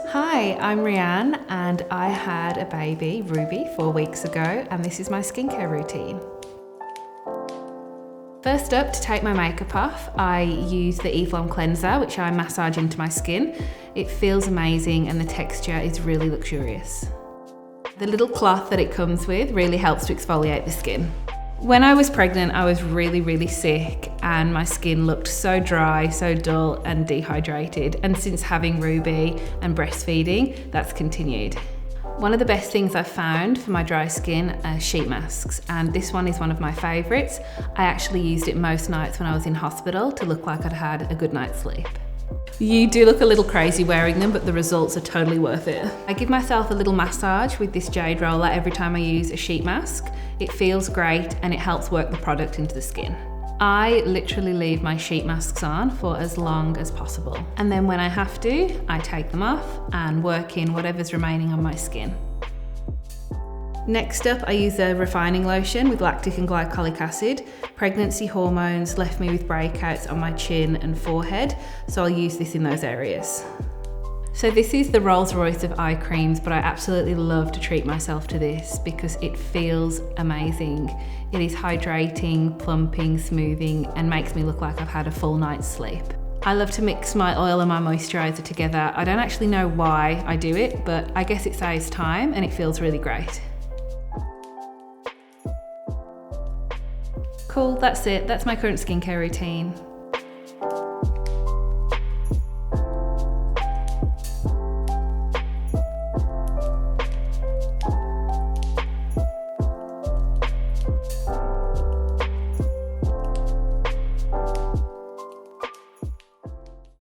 Hi, I'm Rhian and I had a baby, Ruby, 4 weeks ago, and this is my skincare routine. First up, to take my makeup off, I use the Eve Lom cleanser, which I massage into my skin. It feels amazing and the texture is really luxurious. The little cloth that it comes with really helps to exfoliate the skin. When I was pregnant, I was really sick and my skin looked so dry, so dull and dehydrated. And since having Ruby and breastfeeding, that's continued. One of the best things I've found for my dry skin are sheet masks, and this one is one of my favourites. I actually used it most nights when I was in hospital to look like I'd had a good night's sleep. You do look a little crazy wearing them, but the results are totally worth it. I give myself a little massage with this jade roller every time I use a sheet mask. It feels great and it helps work the product into the skin. I literally leave my sheet masks on for as long as possible. And then when I have to, I take them off and work in whatever's remaining on my skin. Next up, I use a refining lotion with lactic and glycolic acid. Pregnancy hormones left me with breakouts on my chin and forehead, so I'll use this in those areas. So this is the Royce of eye creams, but I absolutely love to treat myself to this because it feels amazing. It is hydrating, plumping, smoothing, and makes me look like I've had a full night's sleep. I love to mix my oil and my moisturiser together. I don't actually know why I do it, but I guess it saves time and it feels really great. Cool, that's it. That's my current skincare routine.